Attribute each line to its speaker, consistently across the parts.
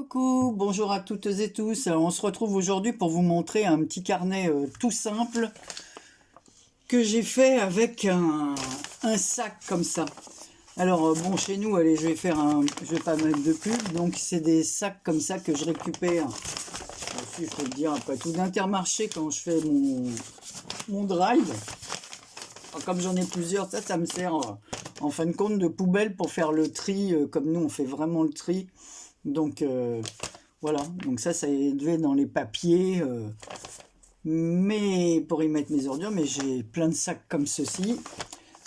Speaker 1: Coucou, bonjour à toutes et tous. Alors, on se retrouve aujourd'hui pour vous montrer un petit carnet tout simple que j'ai fait avec un sac comme ça. Alors bon, chez nous, allez, je vais pas mettre de pub, donc c'est des sacs comme ça que je récupère. Aussi, je peux le dire après tout d'Intermarché quand je fais mon drive. Alors, comme j'en ai plusieurs, ça me sert en fin de compte de poubelle pour faire le tri. Comme nous, on fait vraiment le tri. Donc voilà, donc ça devait dans les papiers, mais pour y mettre mes ordures, mais j'ai plein de sacs comme ceci.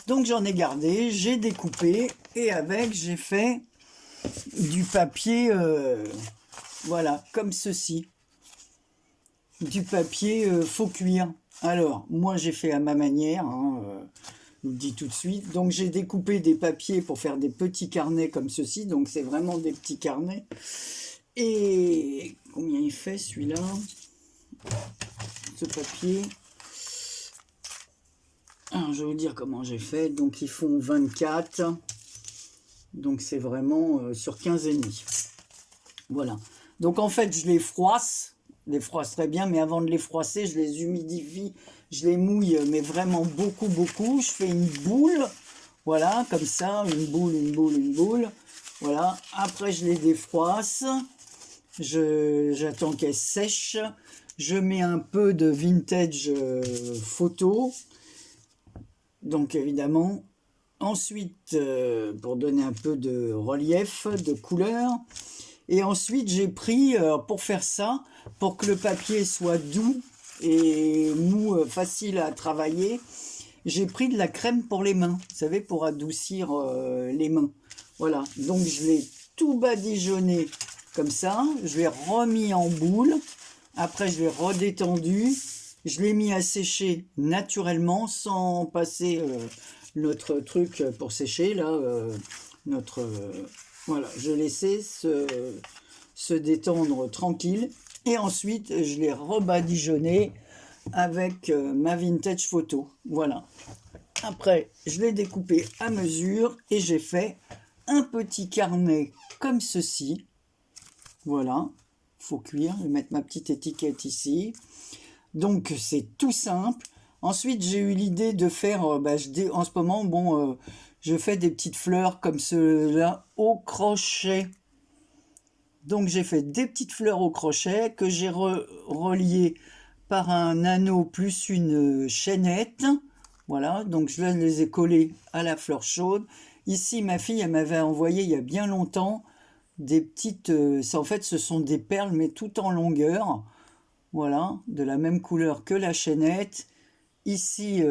Speaker 1: Donc j'en ai gardé, j'ai découpé et avec j'ai fait du papier, voilà, comme ceci, du papier faux cuir. Alors moi j'ai fait à ma manière, hein, je vous le dis tout de suite. Donc j'ai découpé des papiers pour faire des petits carnets comme ceci, donc c'est vraiment des petits carnets. Et combien il fait celui-là, ce papier? Alors, je vais vous dire comment j'ai fait. Donc ils font 24, donc c'est vraiment sur 15 et demi. Voilà, donc en fait je les froisse très bien, mais avant de les froisser je les humidifie, je les mouille, mais vraiment beaucoup. Je fais une boule, voilà, comme ça, une boule, voilà. Après je les défroisse, j'attends qu'elles sèchent, je mets un peu de vintage photo, donc évidemment. Ensuite, pour donner un peu de relief, de couleur. Et ensuite, j'ai pris, pour faire ça, pour que le papier soit doux et mou, facile à travailler, j'ai pris de la crème pour les mains, vous savez, pour adoucir les mains. Voilà, donc je l'ai tout badigeonné comme ça, je l'ai remis en boule, après je l'ai redétendu, je l'ai mis à sécher naturellement, sans passer notre truc pour sécher, là, voilà, je laissais se détendre tranquille. Et ensuite, je l'ai rebadigeonné avec ma vintage photo. Voilà. Après, je l'ai découpé à mesure et j'ai fait un petit carnet comme ceci. Voilà. Faux cuir. Je vais mettre ma petite étiquette ici. Donc, c'est tout simple. Ensuite, j'ai eu l'idée de faire, en ce moment, bon, je fais des petites fleurs comme cela au crochet. Donc, j'ai fait des petites fleurs au crochet que j'ai reliées par un anneau plus une chaînette. Voilà, donc je les ai collées à la fleur chaude. Ici, ma fille, elle m'avait envoyé il y a bien longtemps des petites... en fait, ce sont des perles, mais tout en longueur. Voilà, de la même couleur que la chaînette. Ici,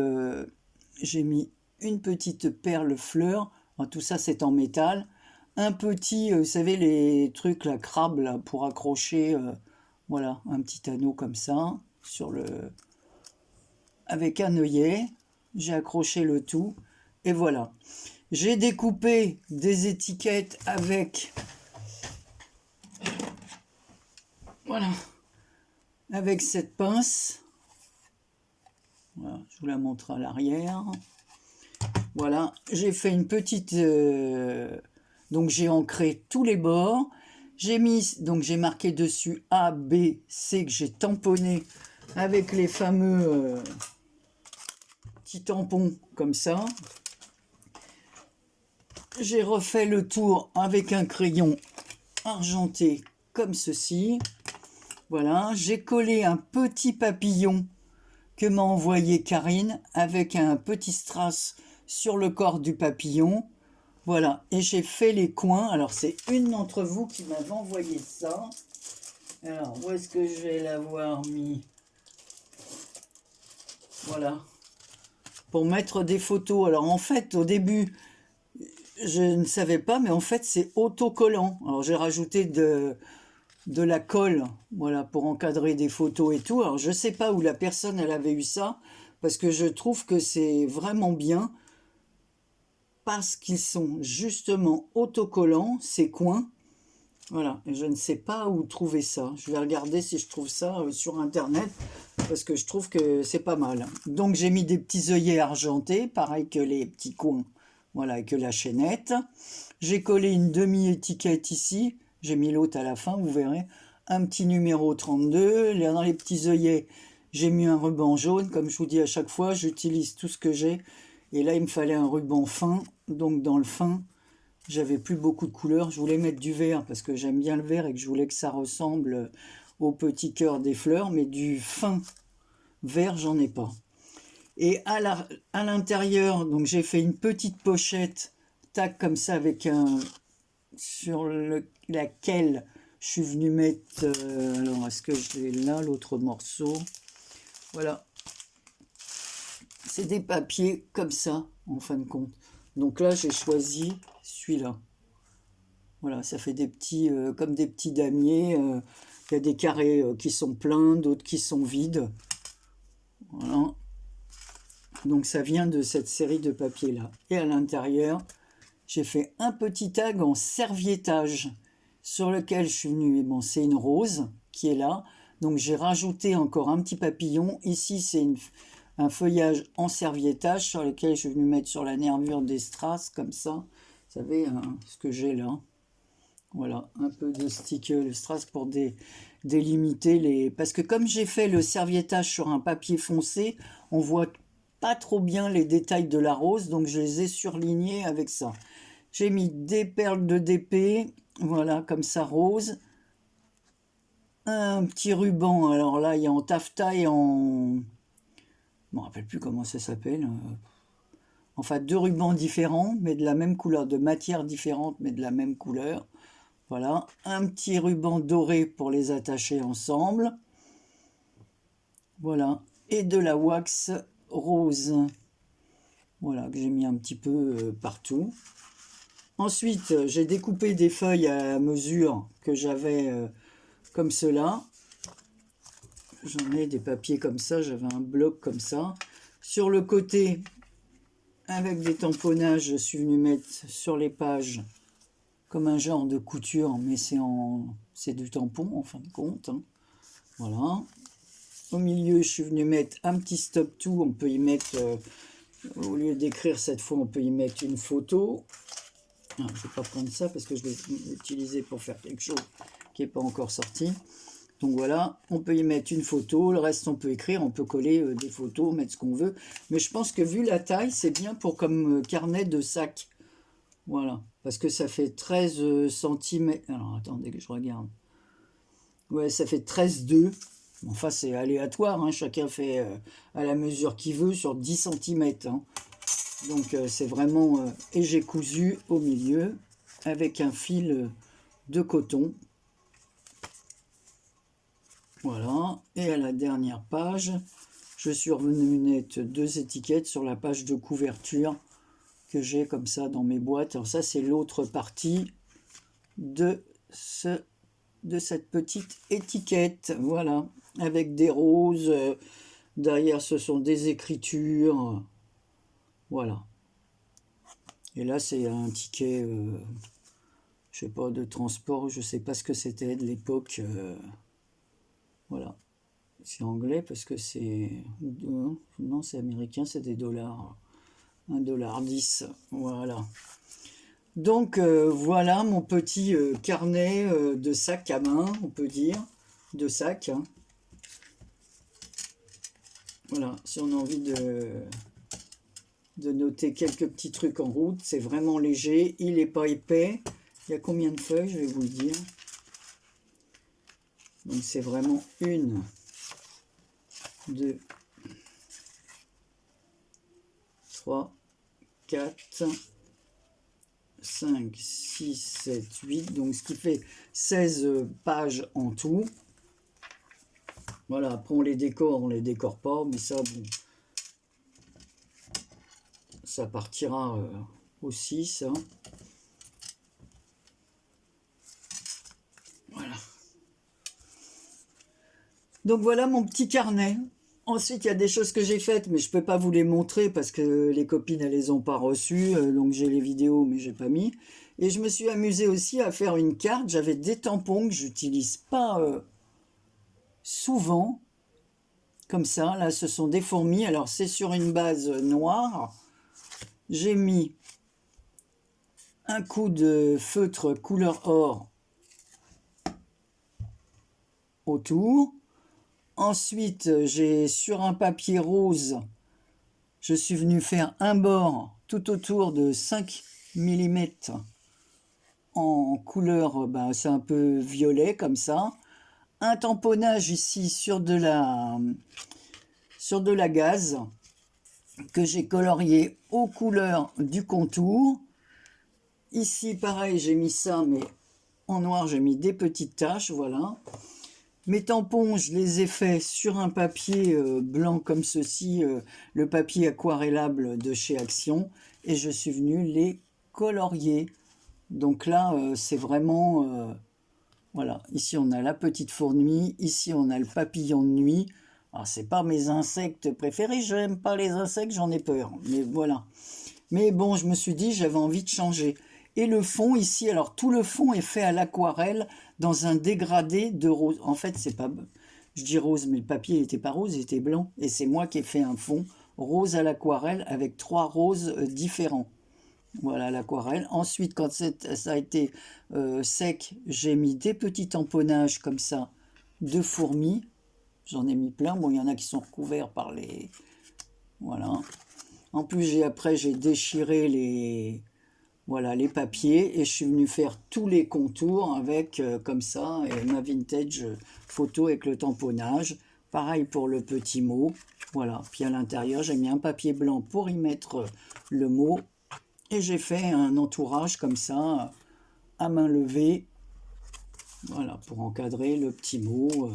Speaker 1: j'ai mis une petite perle fleur. Alors, tout ça, c'est en métal. Un petit, vous savez, les trucs, la crabe, là, pour accrocher, voilà, un petit anneau comme ça, avec un œillet. J'ai accroché le tout, et voilà. J'ai découpé des étiquettes avec, voilà, avec cette pince. Voilà, je vous la montre à l'arrière. Voilà, j'ai fait une petite... donc j'ai ancré tous les bords. J'ai marqué dessus A, B, C que j'ai tamponné avec les fameux petits tampons comme ça. J'ai refait le tour avec un crayon argenté comme ceci. Voilà, j'ai collé un petit papillon que m'a envoyé Karine avec un petit strass sur le corps du papillon. Voilà, et j'ai fait les coins. Alors, c'est une d'entre vous qui m'avait envoyé ça. Alors, où est-ce que je vais l'avoir mis? Voilà, pour mettre des photos. Alors, en fait, au début, je ne savais pas, mais en fait, c'est autocollant. Alors, j'ai rajouté de la colle, voilà, pour encadrer des photos et tout. Alors, je ne sais pas où la personne, elle avait eu ça, parce que je trouve que c'est vraiment bien, parce qu'ils sont justement autocollants, ces coins. Voilà, et je ne sais pas où trouver ça. Je vais regarder si je trouve ça sur Internet, parce que je trouve que c'est pas mal. Donc, j'ai mis des petits œillets argentés, pareil que les petits coins, voilà, et que la chaînette. J'ai collé une demi-étiquette ici. J'ai mis l'autre à la fin, vous verrez. Un petit numéro 32. Là, dans les petits œillets, j'ai mis un ruban jaune. Comme je vous dis à chaque fois, j'utilise tout ce que j'ai. Et là, il me fallait un ruban fin. Donc, dans le fin, j'avais plus beaucoup de couleurs. Je voulais mettre du vert parce que j'aime bien le vert et que je voulais que ça ressemble au petit cœur des fleurs. Mais du fin vert, j'en ai pas. Et à l'intérieur, donc j'ai fait une petite pochette, tac, comme ça, avec un... sur laquelle je suis venu mettre... alors, est-ce que j'ai là l'autre morceau? Voilà. C'est des papiers comme ça, en fin de compte. Donc là, j'ai choisi celui-là. Voilà, ça fait des petits, comme des petits damiers. Il y a des carrés qui sont pleins, d'autres qui sont vides. Voilà. Donc ça vient de cette série de papiers là. Et à l'intérieur, j'ai fait un petit tag en serviettage sur lequel je suis venu, bon c'est une rose qui est là. Donc j'ai rajouté encore un petit papillon. Ici c'est un feuillage en serviettage sur lequel je suis venu mettre sur la nervure des strass comme ça. Vous savez ce que j'ai là. Voilà, un peu de stick le strass pour délimiter les... Parce que comme j'ai fait le serviettage sur un papier foncé, on voit pas trop bien les détails de la rose, donc je les ai surlignés avec ça. J'ai mis des perles de DP, voilà, comme ça, rose. Un petit ruban, alors là, il y a en taffetas et en... Je ne me rappelle plus comment ça s'appelle. Enfin, deux rubans différents, mais de la même couleur, de matières différentes, mais de la même couleur. Voilà, un petit ruban doré pour les attacher ensemble. Voilà, et de la wax rose. Voilà, que j'ai mis un petit peu partout. Ensuite, j'ai découpé des feuilles à mesure que j'avais comme cela. J'en ai des papiers comme ça, j'avais un bloc comme ça. Sur le côté, avec des tamponnages, je suis venu mettre sur les pages comme un genre de couture, mais c'est du tampon en fin de compte. Hein. Voilà. Au milieu, je suis venu mettre un petit stop tout. On peut y mettre, au lieu d'écrire cette fois, on peut y mettre une photo. Ah, je ne vais pas prendre ça parce que je vais l'utiliser pour faire quelque chose qui n'est pas encore sorti. Donc voilà, on peut y mettre une photo, le reste on peut écrire, on peut coller des photos, mettre ce qu'on veut. Mais je pense que vu la taille, c'est bien pour comme carnet de sac. Voilà, parce que ça fait 13 cm. Alors attendez que je regarde. Ouais, ça fait 13,2. Enfin, c'est aléatoire, hein. Chacun fait à la mesure qu'il veut sur 10 cm. Hein. Donc c'est vraiment... et j'ai cousu au milieu avec un fil de coton. Voilà, et à la dernière page, je suis revenu mettre deux étiquettes sur la page de couverture que j'ai comme ça dans mes boîtes. Alors ça, c'est l'autre partie de cette petite étiquette, voilà, avec des roses. Derrière, ce sont des écritures, voilà. Et là, c'est un ticket, je sais pas, de transport, je sais pas ce que c'était de l'époque. Voilà. C'est anglais parce que c'est... Non, c'est américain, c'est des dollars. 1,10 $. Voilà. Donc, voilà mon petit carnet de sac à main, on peut dire. De sac. Hein. Voilà, si on a envie de noter quelques petits trucs en route, c'est vraiment léger. Il n'est pas épais. Il y a combien de feuilles, je vais vous le dire. Donc c'est vraiment 1, 2, 3, 4, 5, 6, 7, 8. Donc ce qui fait 16 pages en tout. Voilà, après on les décore pas, mais ça, bon, ça partira aussi, ça. Voilà. Donc voilà mon petit carnet. Ensuite, il y a des choses que j'ai faites, mais je ne peux pas vous les montrer parce que les copines, elles les ont pas reçues. Donc j'ai les vidéos, mais j'ai pas mis. Et je me suis amusée aussi à faire une carte. J'avais des tampons que j'utilise pas souvent. Comme ça, là, ce sont des fourmis. Alors, c'est sur une base noire. J'ai mis un coup de feutre couleur or autour. Ensuite, j'ai sur un papier rose, je suis venu faire un bord tout autour de 5 mm en couleur, c'est un peu violet comme ça. Un tamponnage ici sur de la gaze que j'ai colorié aux couleurs du contour. Ici, pareil, j'ai mis ça, mais en noir, j'ai mis des petites taches, voilà. Mes tampons, je les ai faits sur un papier blanc comme ceci, le papier aquarellable de chez Action, et je suis venu les colorier. Donc là, c'est vraiment... voilà, ici on a la petite fourmi, ici on a le papillon de nuit. Alors, c'est pas mes insectes préférés, je n'aime pas les insectes, j'en ai peur, mais voilà. Mais bon, je me suis dit, j'avais envie de changer. Et le fond ici, alors tout le fond est fait à l'aquarelle dans un dégradé de rose. En fait, c'est pas, je dis rose, mais le papier n'était pas rose, il était blanc. Et c'est moi qui ai fait un fond rose à l'aquarelle avec 3 roses différents. Voilà l'aquarelle. Ensuite, quand ça a été sec, j'ai mis des petits tamponnages comme ça de fourmis. J'en ai mis plein. Bon, il y en a qui sont recouverts par les... Voilà. En plus, après, j'ai déchiré les papiers et je suis venu faire tous les contours avec, comme ça, et ma vintage photo avec le tamponnage. Pareil pour le petit mot. Voilà. Puis à l'intérieur, j'ai mis un papier blanc pour y mettre le mot. Et j'ai fait un entourage comme ça, à main levée. Voilà, pour encadrer le petit mot.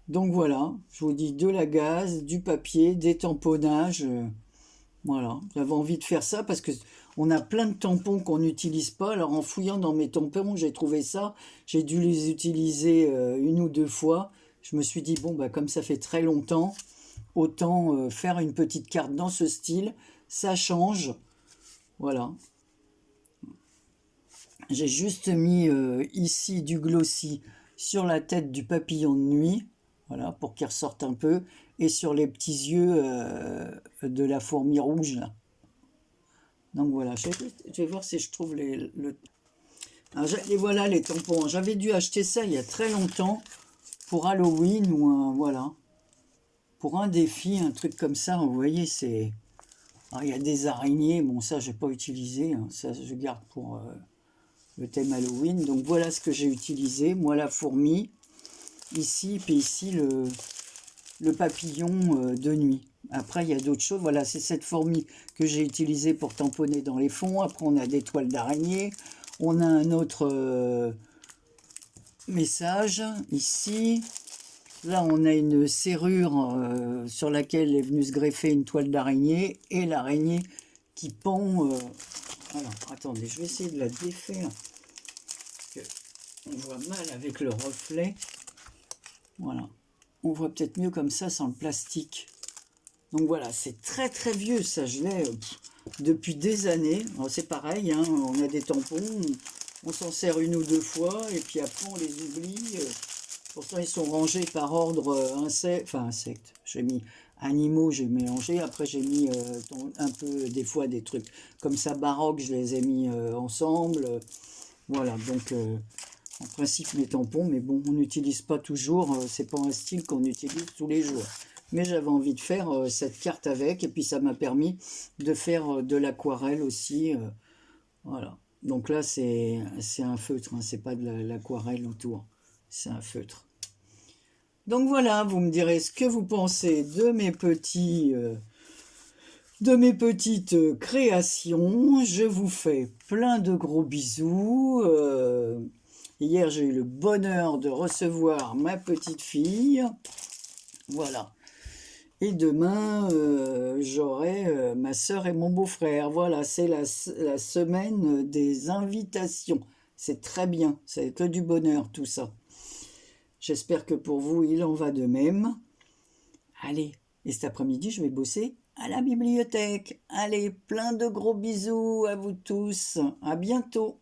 Speaker 1: Donc voilà, je vous dis de la gaze, du papier, des tamponnages. Voilà, j'avais envie de faire ça parce que on a plein de tampons qu'on n'utilise pas. Alors en fouillant dans mes tampons, j'ai trouvé ça. J'ai dû les utiliser 1 ou 2 fois. Je me suis dit, bon, comme ça fait très longtemps, autant faire une petite carte dans ce style. Ça change. Voilà. J'ai juste mis ici du glossy sur la tête du papillon de nuit. Voilà, pour qu'il ressorte un peu. Et sur les petits yeux de la fourmi rouge, là. Donc voilà, je vais voir si je trouve Alors, et voilà les tampons. J'avais dû acheter ça il y a très longtemps pour Halloween ou voilà. Pour un défi, un truc comme ça, vous voyez, c'est... Alors, il y a des araignées, bon ça je n'ai pas utilisé, hein, ça je garde pour le thème Halloween. Donc voilà ce que j'ai utilisé, moi la fourmi, ici, puis ici le papillon de nuit. Après, il y a d'autres choses. Voilà, c'est cette fourmi que j'ai utilisée pour tamponner dans les fonds. Après, on a des toiles d'araignée. On a un autre message ici. Là, on a une serrure sur laquelle est venue se greffer une toile d'araignée et l'araignée qui pend. Alors, attendez, je vais essayer de la défaire. On voit mal avec le reflet. Voilà. On voit peut-être mieux comme ça sans le plastique. Donc voilà, c'est très très vieux, ça je l'ai depuis des années. C'est pareil, hein, on a des tampons, on s'en sert 1 ou 2 fois et puis après on les oublie. Pourtant ils sont rangés par ordre insectes. J'ai mis animaux, j'ai mélangé. Après j'ai mis un peu des fois des trucs comme ça baroque, je les ai mis ensemble. Voilà, donc en principe mes tampons, mais bon, on n'utilise pas toujours, c'est pas un style qu'on utilise tous les jours. Mais j'avais envie de faire cette carte avec, et puis ça m'a permis de faire de l'aquarelle aussi. Voilà. Donc là, c'est un feutre, hein, c'est pas de l'aquarelle autour, c'est un feutre. Donc voilà, vous me direz ce que vous pensez de mes petites créations. Je vous fais plein de gros bisous. Hier, j'ai eu le bonheur de recevoir ma petite fille. Voilà. Et demain, j'aurai ma sœur et mon beau-frère. Voilà, c'est la semaine des invitations. C'est très bien, c'est que du bonheur tout ça. J'espère que pour vous, il en va de même. Allez, et cet après-midi, je vais bosser à la bibliothèque. Allez, plein de gros bisous à vous tous. À bientôt.